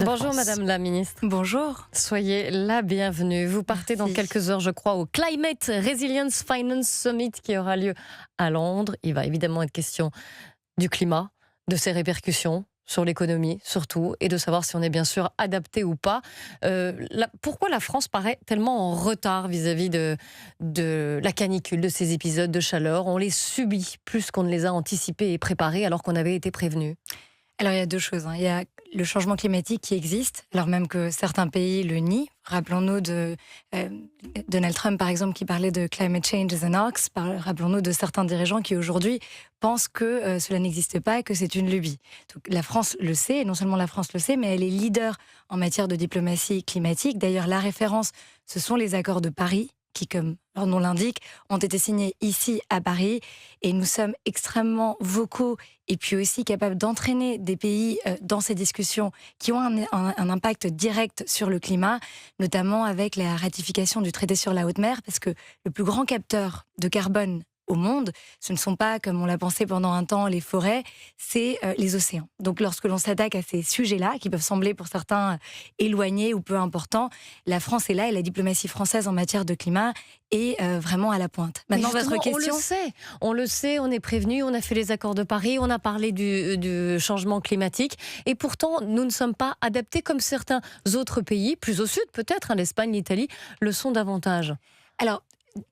Bonjour France. Madame la Ministre. Bonjour. Soyez la bienvenue. Vous partez dans quelques heures, je crois, au Climate Resilience Finance Summit qui aura lieu à Londres. Il va évidemment être question du climat, de ses répercussions sur l'économie surtout, et de savoir si on est bien sûr adapté ou pas. Pourquoi la France paraît tellement en retard vis-à-vis de la canicule, de ces épisodes de chaleur? On les subit plus qu'on ne les a anticipés et préparés alors qu'on avait été prévenus. Alors il y a deux choses. Il y a le changement climatique qui existe, alors même que certains pays le nient. Rappelons-nous de Donald Trump, par exemple, qui parlait de climate change is an hoax. Rappelons-nous de certains dirigeants qui aujourd'hui pensent que cela n'existe pas et que c'est une lubie. Donc, la France le sait, et non seulement la France le sait, mais elle est leader en matière de diplomatie climatique. D'ailleurs, la référence, ce sont les accords de Paris, qui, comme leur nom l'indique, ont été signés ici à Paris. Et nous sommes extrêmement vocaux et puis aussi capables d'entraîner des pays dans ces discussions qui ont un impact direct sur le climat, notamment avec la ratification du traité sur la haute mer, parce que le plus grand capteur de carbone au monde, ce ne sont pas, comme on l'a pensé pendant un temps, les forêts, c'est les océans. Donc lorsque l'on s'attaque à ces sujets-là, qui peuvent sembler pour certains éloignés ou peu importants, la France est là et la diplomatie française en matière de climat est vraiment à la pointe. Maintenant, votre question... On le sait, on est prévenu, on a fait les accords de Paris, on a parlé du changement climatique, et pourtant nous ne sommes pas adaptés comme certains autres pays, plus au sud peut-être, l'Espagne, l'Italie, le sont davantage. Alors,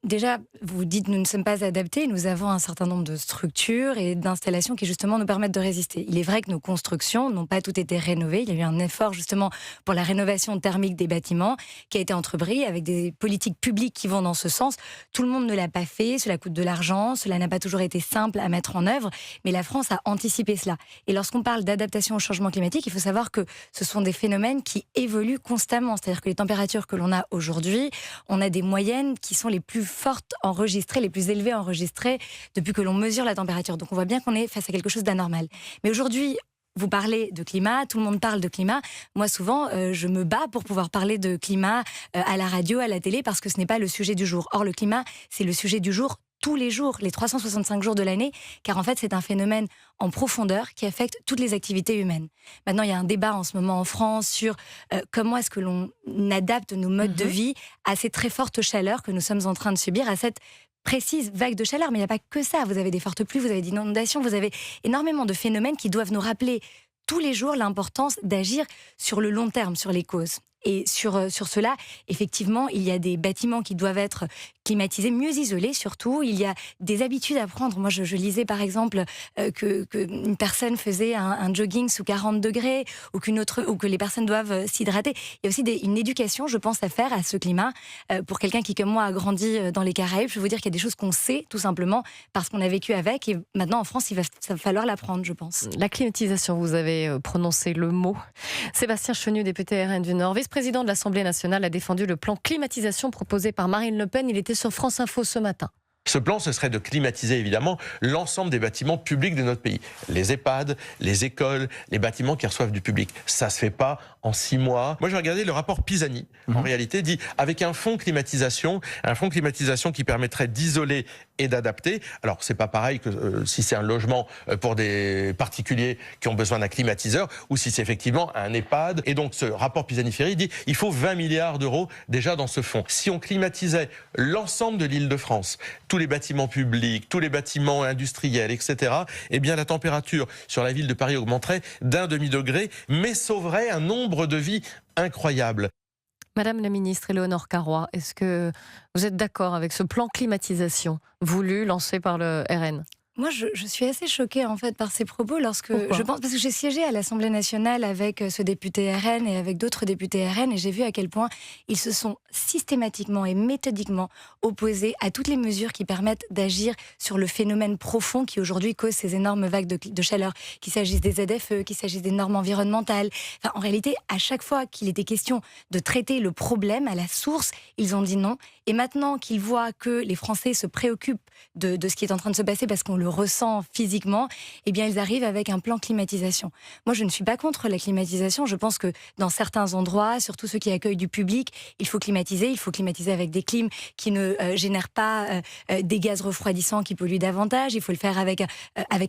déjà, vous dites nous ne sommes pas adaptés, nous avons un certain nombre de structures et d'installations qui justement nous permettent de résister. Il est vrai que nos constructions n'ont pas toutes été rénovées, il y a eu un effort justement pour la rénovation thermique des bâtiments qui a été entrepris avec des politiques publiques qui vont dans ce sens. Tout le monde ne l'a pas fait, cela coûte de l'argent, cela n'a pas toujours été simple à mettre en œuvre, mais la France a anticipé cela. Et lorsqu'on parle d'adaptation au changement climatique, il faut savoir que ce sont des phénomènes qui évoluent constamment, c'est-à-dire que les températures que l'on a aujourd'hui, on a des moyennes qui sont les plus fortes enregistrées, les plus élevées enregistrées depuis que l'on mesure la température. Donc on voit bien qu'on est face à quelque chose d'anormal. Mais aujourd'hui, vous parlez de climat, tout le monde parle de climat. Moi, souvent, je me bats pour pouvoir parler de climat à la radio, à la télé, parce que ce n'est pas le sujet du jour. Or, le climat, c'est le sujet du jour tous les jours, les 365 jours de l'année, car en fait, c'est un phénomène en profondeur qui affecte toutes les activités humaines. Maintenant, il y a un débat en ce moment en France sur comment est-ce que l'on adapte nos modes de vie à ces très fortes chaleurs que nous sommes en train de subir, à cette précise vague de chaleur. Mais il n'y a pas que ça. Vous avez des fortes pluies, vous avez des inondations, vous avez énormément de phénomènes qui doivent nous rappeler tous les jours l'importance d'agir sur le long terme, sur les causes. Et sur cela, effectivement, il y a des bâtiments qui doivent être climatisés, mieux isolés surtout. Il y a des habitudes à prendre. Moi, je lisais par exemple qu'une personne faisait un jogging sous 40 degrés ou que les personnes doivent s'hydrater. Il y a aussi une éducation, je pense, à faire à ce climat. Pour quelqu'un qui, comme moi, a grandi dans les Caraïbes, je peux vous dire qu'il y a des choses qu'on sait tout simplement parce qu'on a vécu avec. Et maintenant, en France, ça va falloir l'apprendre, je pense. La climatisation, vous avez prononcé le mot. Sébastien Chenu, député RN du Nord, vice-président de l'Assemblée nationale, a défendu le plan climatisation proposé par Marine Le Pen. Il était sur France Info ce matin. Ce plan, ce serait de climatiser évidemment l'ensemble des bâtiments publics de notre pays. Les EHPAD, les écoles, les bâtiments qui reçoivent du public. Ça se fait pas en 6 mois. Moi, j'ai regardé le rapport Pisani. En réalité, dit avec un fonds climatisation qui permettrait d'isoler et d'adapter. Alors, c'est pas pareil que si c'est un logement pour des particuliers qui ont besoin d'un climatiseur ou si c'est effectivement un EHPAD. Et donc, ce rapport Pisani-Ferry dit il faut 20 milliards d'euros déjà dans ce fonds. Si on climatisait l'ensemble de l'Île-de-France, tous les bâtiments publics, tous les bâtiments industriels, etc., eh bien la température sur la ville de Paris augmenterait d'1 demi-degré, mais sauverait un nombre de vies incroyable. Madame la ministre Éléonore Carrois, est-ce que vous êtes d'accord avec ce plan climatisation voulu, lancé par le RN ? Moi, je suis assez choquée en fait par ces propos parce que j'ai siégé à l'Assemblée nationale avec ce député RN et avec d'autres députés RN et j'ai vu à quel point ils se sont systématiquement et méthodiquement opposés à toutes les mesures qui permettent d'agir sur le phénomène profond qui aujourd'hui cause ces énormes vagues de chaleur, qu'il s'agisse des ZFE, qu'il s'agisse des normes environnementales. Enfin, en réalité, à chaque fois qu'il était question de traiter le problème à la source, ils ont dit non. Et maintenant qu'ils voient que les Français se préoccupent de ce qui est en train de se passer parce qu'on le le ressent physiquement, eh bien ils arrivent avec un plan climatisation. Moi, je ne suis pas contre la climatisation. Je pense que dans certains endroits, surtout ceux qui accueillent du public, il faut climatiser avec des clims qui ne génèrent pas des gaz refroidissants qui polluent davantage. Il faut le faire avec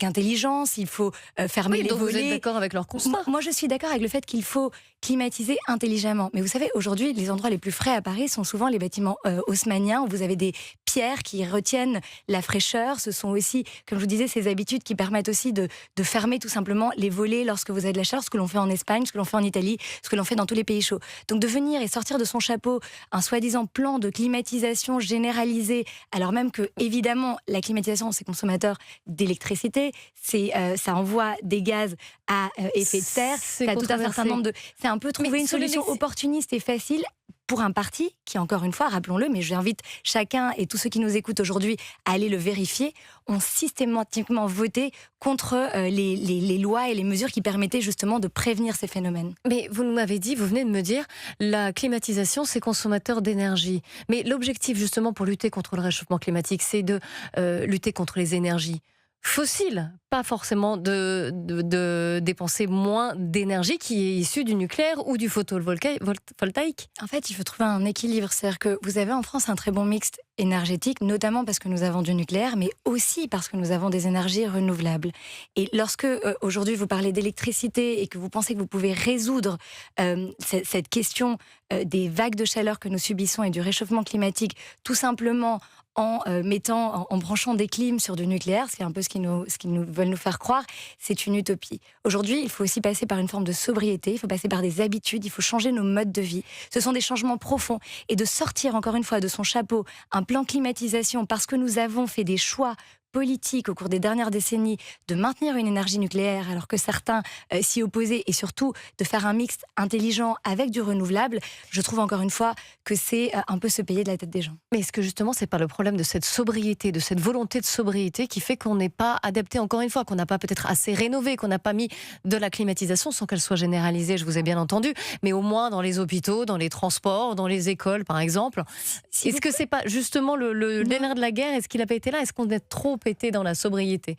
intelligence, il faut fermer les volets. Vous êtes d'accord avec leur constat? Moi, je suis d'accord avec le fait qu'il faut climatiser intelligemment. Mais vous savez, aujourd'hui, les endroits les plus frais à Paris sont souvent les bâtiments haussmanniens, où vous avez des pierres qui retiennent la fraîcheur. Ce sont aussi, comme je vous disais, ces habitudes qui permettent aussi de fermer tout simplement les volets lorsque vous avez de la chaleur, ce que l'on fait en Espagne, ce que l'on fait en Italie, ce que l'on fait dans tous les pays chauds. Donc de venir et sortir de son chapeau un soi-disant plan de climatisation généralisé, alors même que, évidemment, la climatisation, c'est consommateur d'électricité, ça envoie des gaz à effet de serre, ça a tout un certain nombre de... C'est un peu trouver une solution opportuniste et facile pour un parti qui, encore une fois, rappelons-le, mais j'invite chacun et tous ceux qui nous écoutent aujourd'hui à aller le vérifier, ont systématiquement voté contre les lois et les mesures qui permettaient justement de prévenir ces phénomènes. Mais vous m'avez dit, vous venez de me dire, la climatisation, c'est consommateur d'énergie. Mais l'objectif, justement, pour lutter contre le réchauffement climatique, c'est de lutter contre les énergies fossiles, pas forcément de dépenser moins d'énergie qui est issue du nucléaire ou du photovoltaïque. En fait, il faut trouver un équilibre. C'est-à-dire que vous avez en France un très bon mix énergétique, notamment parce que nous avons du nucléaire, mais aussi parce que nous avons des énergies renouvelables. Et lorsque aujourd'hui vous parlez d'électricité et que vous pensez que vous pouvez résoudre cette question des vagues de chaleur que nous subissons et du réchauffement climatique, tout simplement en branchant des clims sur du nucléaire, c'est un peu ce qu'ils veulent nous faire croire, c'est une utopie. Aujourd'hui, il faut aussi passer par une forme de sobriété, il faut passer par des habitudes, il faut changer nos modes de vie. Ce sont des changements profonds. Et de sortir, encore une fois, de son chapeau un plan climatisation parce que nous avons fait des choix politique au cours des dernières décennies de maintenir une énergie nucléaire alors que certains s'y opposaient et surtout de faire un mix intelligent avec du renouvelable, je trouve encore une fois que c'est un peu se payer de la tête des gens. Mais est-ce que justement c'est pas le problème de cette sobriété, de cette volonté de sobriété qui fait qu'on n'est pas adapté, encore une fois, qu'on n'a pas peut-être assez rénové, qu'on n'a pas mis de la climatisation sans qu'elle soit généralisée, je vous ai bien entendu, mais au moins dans les hôpitaux, dans les transports, dans les écoles par exemple. Est-ce que c'est pas justement le nerf de la guerre, est-ce qu'il n'a pas été là? Est-ce qu'on est trop été dans la sobriété?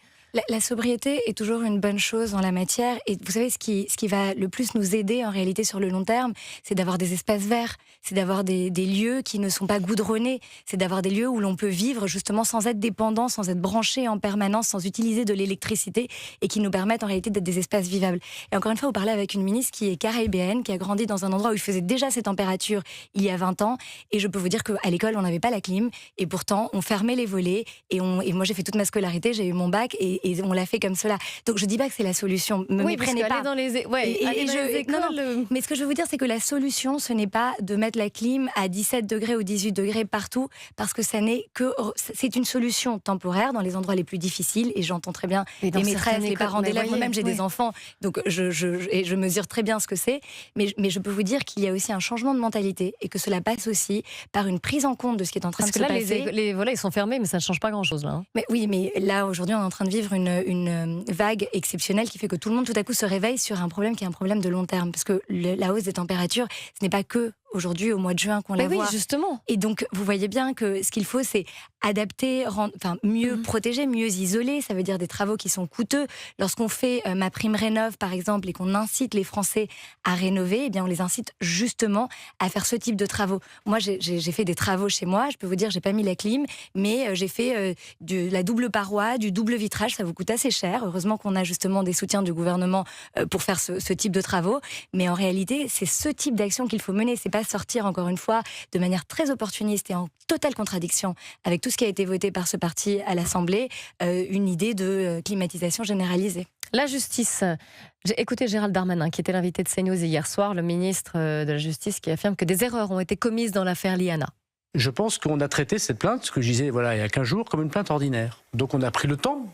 La sobriété est toujours une bonne chose en la matière. Et vous savez, ce qui va le plus nous aider en réalité sur le long terme, c'est d'avoir des espaces verts, c'est d'avoir des lieux qui ne sont pas goudronnés, c'est d'avoir des lieux où l'on peut vivre justement sans être dépendant, sans être branché en permanence, sans utiliser de l'électricité et qui nous permettent en réalité d'être des espaces vivables. Et encore une fois, vous parlez avec une ministre qui est caribéenne, qui a grandi dans un endroit où il faisait déjà ces températures il y a 20 ans. Et je peux vous dire qu'à l'école, on n'avait pas la clim et pourtant, on fermait les volets. Et moi, j'ai fait toute ma scolarité, j'ai eu mon bac et on l'a fait comme cela. Donc je dis pas que c'est la solution. Me méprenez pas. Dans les écoles. Mais ce que je veux vous dire, c'est que la solution, ce n'est pas de mettre la clim à 17 degrés ou 18 degrés partout, parce que c'est une solution temporaire dans les endroits les plus difficiles. Et j'entends très bien les maîtresses, les parents d'élèves. Moi-même, j'ai des enfants, donc je mesure très bien ce que c'est. Mais je peux vous dire qu'il y a aussi un changement de mentalité et que cela passe aussi par une prise en compte de ce qui est en train de se passer. Parce que là, les volets ils sont fermés, mais ça ne change pas grand-chose là. Mais oui, mais là aujourd'hui, on est en train de vivre une vague exceptionnelle qui fait que tout le monde tout à coup se réveille sur un problème qui est un problème de long terme. Parce que la hausse des températures, ce n'est pas que aujourd'hui, au mois de juin, qu'on la voit. Oui, justement. Et donc, vous voyez bien que ce qu'il faut, c'est adapter, mieux protéger, mieux isoler. Ça veut dire des travaux qui sont coûteux. Lorsqu'on fait MaPrimeRénov', par exemple, et qu'on incite les Français à rénover, eh bien, on les incite justement à faire ce type de travaux. Moi, j'ai fait des travaux chez moi. Je peux vous dire, j'ai pas mis la clim, mais j'ai fait de la double paroi, du double vitrage. Ça vous coûte assez cher. Heureusement qu'on a justement des soutiens du gouvernement pour faire ce type de travaux. Mais en réalité, c'est ce type d'action qu'il faut mener. C'est pas sortir, encore une fois, de manière très opportuniste et en totale contradiction avec tout ce qui a été voté par ce parti à l'Assemblée, une idée de climatisation généralisée. La justice. J'ai écouté Gérald Darmanin, qui était l'invité de CNews hier soir, le ministre de la Justice, qui affirme que des erreurs ont été commises dans l'affaire Liana. Je pense qu'on a traité cette plainte, ce que je disais il y a 15 jours, comme une plainte ordinaire. Donc on a pris le temps,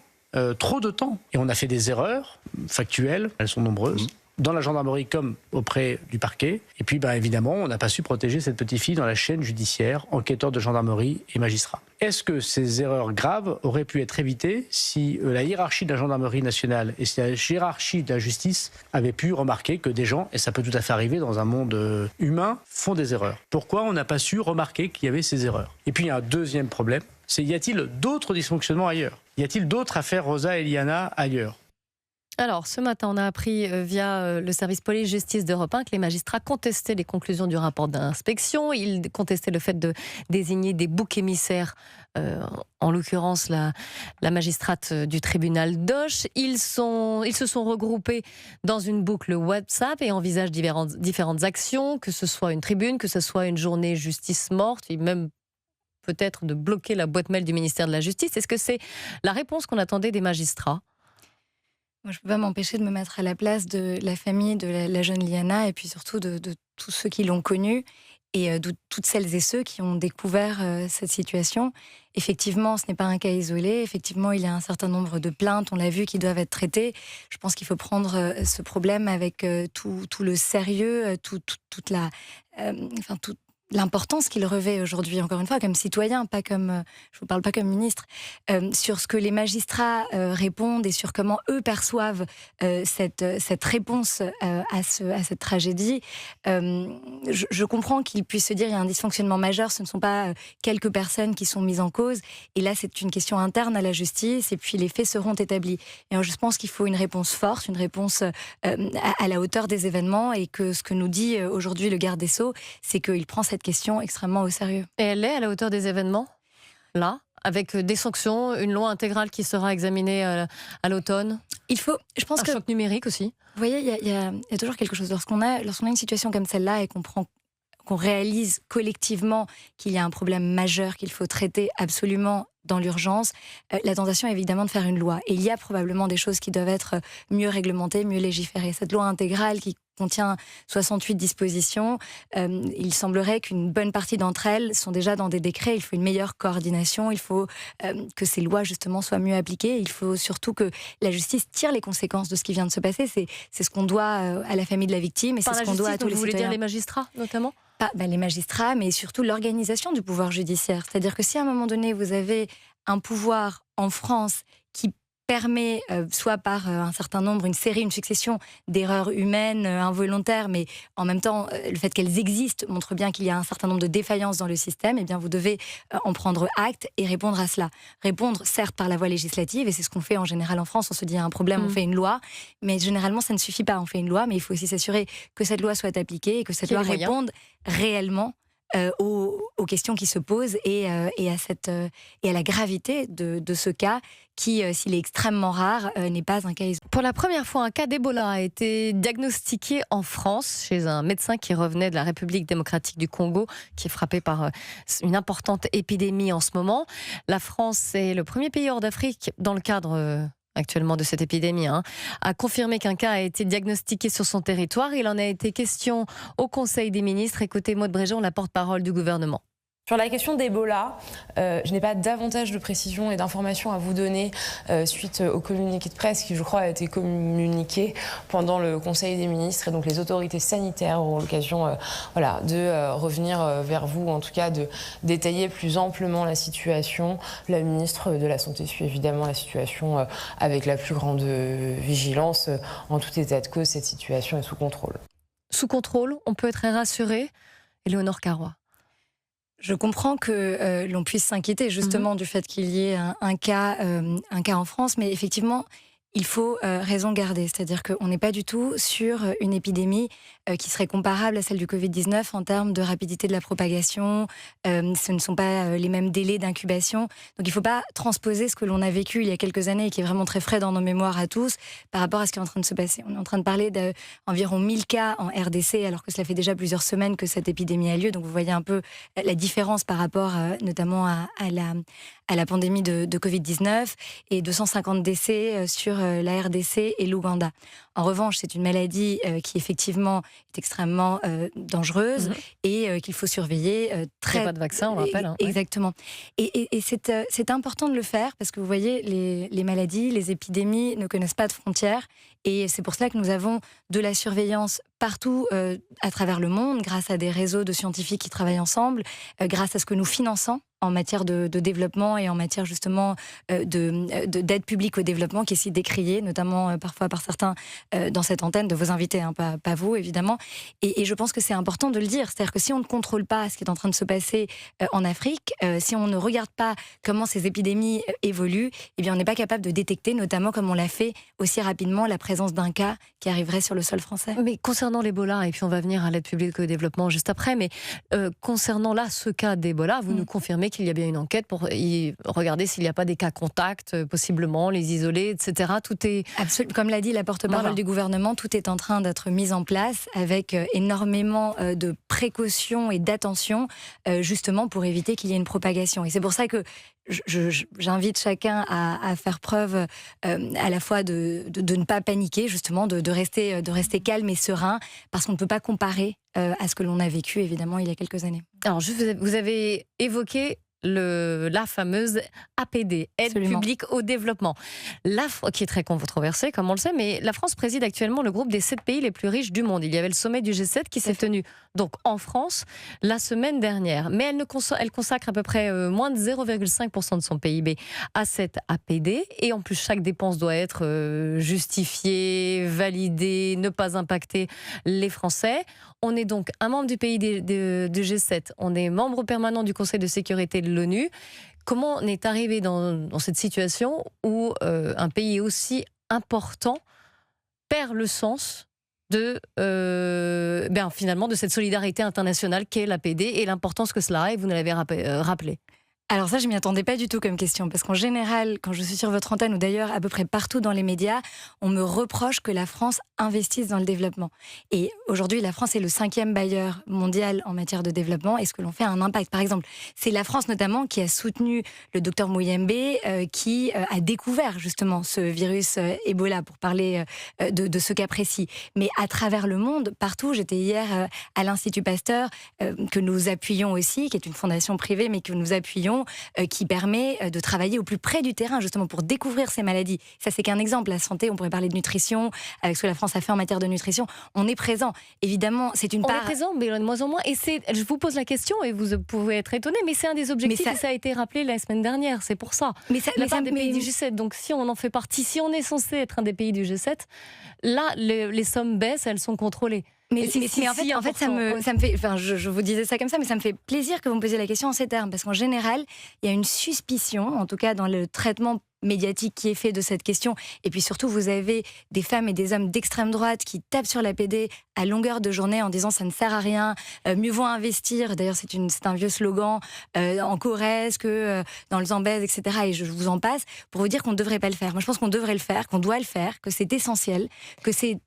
trop de temps, et on a fait des erreurs factuelles, elles sont nombreuses. dans la gendarmerie comme auprès du parquet. Et puis, évidemment, on n'a pas su protéger cette petite fille dans la chaîne judiciaire, enquêteurs de gendarmerie et magistrats. Est-ce que ces erreurs graves auraient pu être évitées si la hiérarchie de la gendarmerie nationale et si la hiérarchie de la justice avaient pu remarquer que des gens, et ça peut tout à fait arriver dans un monde humain, font des erreurs? Pourquoi on n'a pas su remarquer qu'il y avait ces erreurs? Et puis, il y a un deuxième problème, c'est y a-t-il d'autres dysfonctionnements ailleurs? Y a-t-il d'autres affaires Rosa et Liana ailleurs? Alors, ce matin, on a appris via le service police-justice d'Europe 1 que les magistrats contestaient les conclusions du rapport d'inspection. Ils contestaient le fait de désigner des boucs émissaires, en l'occurrence la magistrate du tribunal d'Auch. Ils se sont regroupés dans une boucle WhatsApp et envisagent différentes actions, que ce soit une tribune, que ce soit une journée justice morte, et même peut-être de bloquer la boîte mail du ministère de la Justice. Est-ce que c'est la réponse qu'on attendait des magistrats ? Moi, je ne peux pas m'empêcher de me mettre à la place de la famille de la jeune Liana et puis surtout de tous ceux qui l'ont connue et de toutes celles et ceux qui ont découvert cette situation. Effectivement, ce n'est pas un cas isolé. Effectivement, il y a un certain nombre de plaintes, on l'a vu, qui doivent être traitées. Je pense qu'il faut prendre ce problème avec tout le sérieux, toute l'importance qu'il revêt aujourd'hui, encore une fois, comme citoyen, pas comme, je ne vous parle pas comme ministre, sur ce que les magistrats répondent et sur comment eux perçoivent cette réponse à cette tragédie. Je comprends qu'ils puissent se dire qu'il y a un dysfonctionnement majeur, ce ne sont pas quelques personnes qui sont mises en cause, et là c'est une question interne à la justice, et puis les faits seront établis. Et je pense qu'il faut une réponse forte, une réponse à la hauteur des événements, et que ce que nous dit aujourd'hui le garde des Sceaux, c'est qu'il prend cette question extrêmement au sérieux. Et elle est à la hauteur des événements, là, avec des sanctions, une loi intégrale qui sera examinée à l'automne. Il faut, je pense un choc numérique aussi. Vous voyez, il y a toujours quelque chose. Lorsqu'on a une situation comme celle-là et qu'on réalise collectivement qu'il y a un problème majeur qu'il faut traiter absolument dans l'urgence, la tentation est évidemment de faire une loi. Et il y a probablement des choses qui doivent être mieux réglementées, mieux légiférées. Cette loi intégrale qui contient 68 dispositions, il semblerait qu'une bonne partie d'entre elles sont déjà dans des décrets. Il faut une meilleure coordination, il faut que ces lois justement soient mieux appliquées. Il faut surtout que la justice tire les conséquences de ce qui vient de se passer. C'est ce qu'on doit à la famille de la victime et c'est ce qu'on doit à tous les citoyens. Vous voulez dire les magistrats notamment ? Les magistrats, mais surtout l'organisation du pouvoir judiciaire. C'est-à-dire que si à un moment donné, vous avez un pouvoir en France qui permet, soit par un certain nombre, une succession d'erreurs humaines, involontaires, mais en même temps, le fait qu'elles existent montre bien qu'il y a un certain nombre de défaillances dans le système, et bien vous devez en prendre acte et répondre à cela. Répondre, certes, par la voie législative, et c'est ce qu'on fait en général en France, on se dit il y a un problème, on fait une loi, mais généralement ça ne suffit pas, on fait une loi, mais il faut aussi s'assurer que cette loi soit appliquée et que cette loi réponde réellement aux questions qui se posent et à la gravité de ce cas qui, s'il est extrêmement rare, n'est pas un cas isolé. Pour la première fois, un cas d'Ebola a été diagnostiqué en France chez un médecin qui revenait de la République démocratique du Congo, qui est frappé par une importante épidémie en ce moment. La France est le premier pays hors d'Afrique dans le cadre actuellement de cette épidémie, a confirmé qu'un cas a été diagnostiqué sur son territoire. Il en a été question au Conseil des ministres. Écoutez Maud Bréjon, la porte-parole du gouvernement. Sur la question d'Ebola, je n'ai pas davantage de précisions et d'informations à vous donner suite au communiqué de presse qui, je crois, a été communiqué pendant le Conseil des ministres. Et donc les autorités sanitaires auront l'occasion de revenir vers vous, en tout cas de détailler plus amplement la situation. La ministre de la Santé suit évidemment la situation avec la plus grande vigilance. En tout état de cause, cette situation est sous contrôle. Sous contrôle, on peut être rassuré. Éléonore Carrois. Je comprends que l'on puisse s'inquiéter justement du fait qu'il y ait un cas en France, mais effectivement, il faut raison garder. C'est-à-dire qu'on n'est pas du tout sur une épidémie qui serait comparable à celle du Covid-19 en termes de rapidité de la propagation. Ce ne sont pas les mêmes délais d'incubation. Donc il ne faut pas transposer ce que l'on a vécu il y a quelques années et qui est vraiment très frais dans nos mémoires à tous par rapport à ce qui est en train de se passer. On est en train de parler d'environ 1000 cas en RDC alors que cela fait déjà plusieurs semaines que cette épidémie a lieu. Donc vous voyez un peu la différence par rapport notamment à à la pandémie de Covid-19 et 250 décès sur la RDC et l'Ouganda. En revanche, c'est une maladie qui effectivement est extrêmement dangereuse et qu'il faut surveiller très. Il n'y a pas de vaccin, on rappelle. Exactement. Et c'est important de le faire parce que vous voyez, les maladies, les épidémies ne connaissent pas de frontières. Et c'est pour cela que nous avons de la surveillance partout à travers le monde, grâce à des réseaux de scientifiques qui travaillent ensemble, grâce à ce que nous finançons en matière de développement et en matière justement d'aide publique au développement qui est si décriée, notamment parfois par certains dans cette antenne, de vos invités, hein, pas vous évidemment. Et je pense que c'est important de le dire, c'est-à-dire que si on ne contrôle pas ce qui est en train de se passer en Afrique, si on ne regarde pas comment ces épidémies évoluent, eh bien on n'est pas capable de détecter, notamment comme on l'a fait aussi rapidement, la présence d'un cas qui arriverait sur le sol français. Mais concernant l'Ebola, et puis on va venir à l'aide publique au développement juste après, mais concernant là ce cas d'Ebola, vous nous confirmez qu'il y a bien une enquête pour regarder s'il n'y a pas des cas contacts, possiblement, les isoler, etc. Tout est... Absolument. Comme l'a dit la porte-parole du gouvernement, tout est en train d'être mis en place avec énormément de précautions et d'attention, justement pour éviter qu'il y ait une propagation. Et c'est pour ça que j'invite chacun à faire preuve à la fois de ne pas paniquer, justement, de rester calme et serein, parce qu'on ne peut pas comparer à ce que l'on a vécu, évidemment, il y a quelques années. Alors, vous avez évoqué la fameuse APD, aide publique au développement, qui est très controversée, comme on le sait, mais la France préside actuellement le groupe des 7 pays les plus riches du monde. Il y avait le sommet du G7 qui s'est tenu donc en France la semaine dernière, mais elle consacre à peu près moins de 0,5% de son PIB à cette APD, et en plus chaque dépense doit être justifiée, validée, ne pas impacter les Français. On est donc un membre du pays du G7, on est membre permanent du Conseil de sécurité de l'ONU. Comment on est arrivé dans cette situation où un pays aussi important perd le sens finalement de cette solidarité internationale qu'est l'APD et l'importance que cela a, et vous nous l'avez rappelé. Alors ça, je m'y attendais pas du tout comme question, parce qu'en général, quand je suis sur votre antenne ou d'ailleurs à peu près partout dans les médias, on me reproche que la France investisse dans le développement. Et aujourd'hui, la France est le 5e bailleur mondial en matière de développement. Est-ce que l'on fait un impact? Par exemple, c'est la France notamment qui a soutenu le docteur Mouyembe, qui a découvert justement ce virus Ebola, pour parler de ce cas précis. Mais à travers le monde, partout, j'étais hier à l'Institut Pasteur, que nous appuyons aussi, qui est une fondation privée, mais que nous appuyons, qui permet de travailler au plus près du terrain, justement pour découvrir ces maladies. Ça, c'est qu'un exemple. La santé, on pourrait parler de nutrition, avec ce que la France a fait en matière de nutrition. On est présent. Évidemment, c'est une part... On est présent, mais de moins en moins. Et je vous pose la question, et vous pouvez être étonné, mais c'est un des objectifs, et ça a été rappelé la semaine dernière. C'est pour ça. La part des pays du G7. Donc, si on en fait partie, si on est censé être un des pays du G7, là, les sommes baissent, elles sont contrôlées. Mais en fait, ça me fait. Enfin, je vous disais ça comme ça, mais ça me fait plaisir que vous me posiez la question en ces termes, parce qu'en général, il y a une suspicion, en tout cas dans le traitement médiatique qui est fait de cette question. Et puis surtout, vous avez des femmes et des hommes d'extrême droite qui tapent sur l'APD à longueur de journée en disant ça ne sert à rien, mieux vaut investir. D'ailleurs, c'est un vieux slogan en Corrèze que dans le Zambèze, etc. Et je vous en passe pour vous dire qu'on ne devrait pas le faire. Moi, je pense qu'on devrait le faire, qu'on doit le faire, que c'est essentiel, que c'est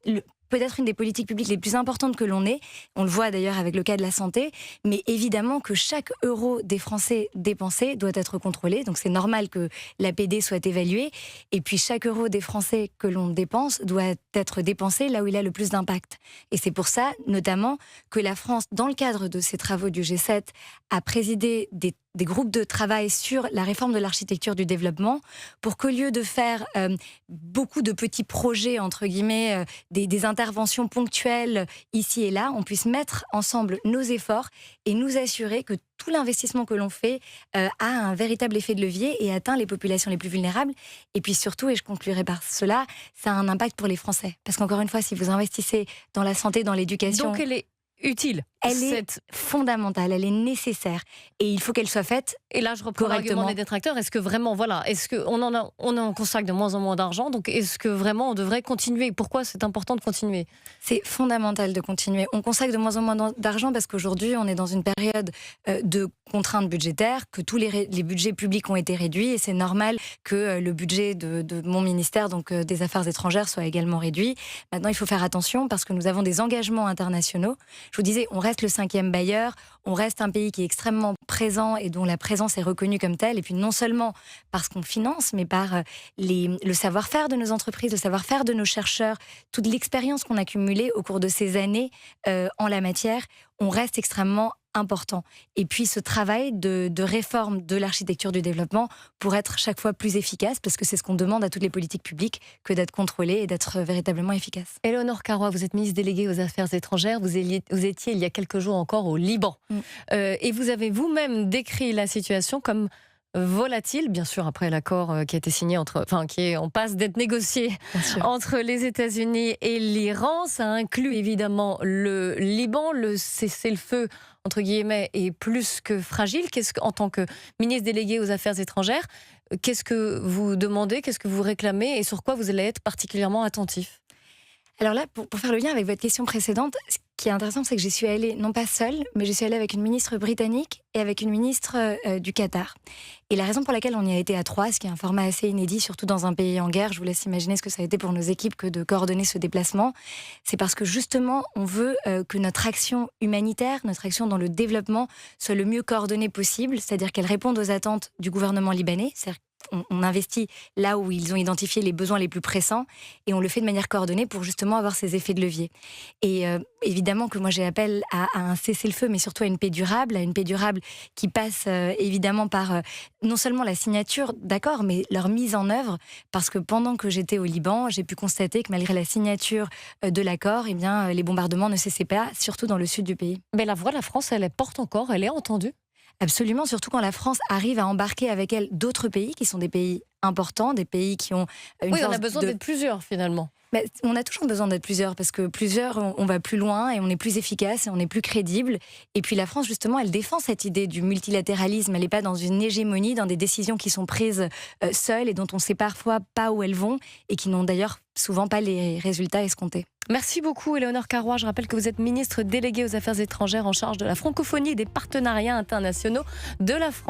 peut-être une des politiques publiques les plus importantes que l'on ait. On le voit d'ailleurs avec le cas de la santé. Mais évidemment que chaque euro des Français dépensé doit être contrôlé. Donc c'est normal que l'APD soit évaluée. Et puis chaque euro des Français que l'on dépense doit être dépensé là où il a le plus d'impact. Et c'est pour ça, notamment, que la France, dans le cadre de ses travaux du G7, a présidé des groupes de travail sur la réforme de l'architecture du développement, pour qu'au lieu de faire beaucoup de petits projets, entre guillemets, des interventions ponctuelles ici et là, on puisse mettre ensemble nos efforts et nous assurer que tout l'investissement que l'on fait a un véritable effet de levier et atteint les populations les plus vulnérables. Et puis surtout, et je conclurai par cela, ça a un impact pour les Français. Parce qu'encore une fois, si vous investissez dans la santé, dans l'éducation... Donc elle est utile. Elle est fondamentale, elle est nécessaire. Et il faut qu'elle soit faite. Et là, je reprends l'argument des détracteurs. Est-ce que vraiment, est-ce qu'on en consacre de moins en moins d'argent? Donc, est-ce que vraiment on devrait continuer? Pourquoi c'est important de continuer? C'est fondamental de continuer. On consacre de moins en moins d'argent parce qu'aujourd'hui, on est dans une période de contraintes budgétaires, que tous les budgets publics ont été réduits, et c'est normal que le budget de mon ministère, donc des Affaires étrangères, soit également réduit. Maintenant, il faut faire attention parce que nous avons des engagements internationaux. Je vous disais, on reste le 5e bailleur, on reste un pays qui est extrêmement présent et dont la présence est reconnue comme telle. Et puis non seulement parce qu'on finance, mais par le savoir-faire de nos entreprises, le savoir-faire de nos chercheurs, toute l'expérience qu'on a cumulée au cours de ces années en la matière, on reste extrêmement important. Et puis ce travail de réforme de l'architecture du développement pour être chaque fois plus efficace, parce que c'est ce qu'on demande à toutes les politiques publiques, que d'être contrôlées et d'être véritablement efficace. Éléonore Carrois, vous êtes ministre déléguée aux Affaires étrangères, vous étiez il y a quelques jours encore au Liban. Et vous avez vous-même décrit la situation comme volatile, bien sûr, après l'accord qui a été signé qui est en passe d'être négocié entre les États-Unis et l'Iran. Ça inclut évidemment le Liban, le cessez-le-feu entre guillemets est plus que fragile. En tant que ministre délégué aux Affaires étrangères, qu'est-ce que vous demandez, qu'est-ce que vous réclamez et sur quoi vous allez être particulièrement attentif? Alors là, pour faire le lien avec votre question précédente, ce qui est intéressant, c'est que j'y suis allée, non pas seule, mais je suis allée avec une ministre britannique et avec une ministre du Qatar. Et la raison pour laquelle on y a été à 3, ce qui est un format assez inédit, surtout dans un pays en guerre, je vous laisse imaginer ce que ça a été pour nos équipes que de coordonner ce déplacement, c'est parce que justement, on veut que notre action humanitaire, notre action dans le développement, soit le mieux coordonnée possible, c'est-à-dire qu'elle réponde aux attentes du gouvernement libanais, c'est-à-dire on investit là où ils ont identifié les besoins les plus pressants et on le fait de manière coordonnée pour justement avoir ces effets de levier. Et évidemment que moi j'ai appel à un cessez-le-feu, mais surtout à une paix durable qui passe évidemment par non seulement la signature d'accords, mais leur mise en œuvre, parce que pendant que j'étais au Liban, j'ai pu constater que malgré la signature de l'accord, eh bien, les bombardements ne cessaient pas, surtout dans le sud du pays. Mais la voix de la France, elle porte encore, elle est entendue? Absolument, surtout quand la France arrive à embarquer avec elle d'autres pays qui sont des pays importants, des pays qui ont une Oui, on force a besoin d'être plusieurs finalement. Mais on a toujours besoin d'être plusieurs, parce que plusieurs, on va plus loin et on est plus efficace et on est plus crédible. Et puis la France, justement, elle défend cette idée du multilatéralisme. Elle n'est pas dans une hégémonie, dans des décisions qui sont prises seules et dont on ne sait parfois pas où elles vont et qui n'ont d'ailleurs souvent pas les résultats escomptés. Merci beaucoup, Éléonore Carrois. Je rappelle que vous êtes ministre déléguée aux Affaires étrangères en charge de la francophonie et des partenariats internationaux de la France.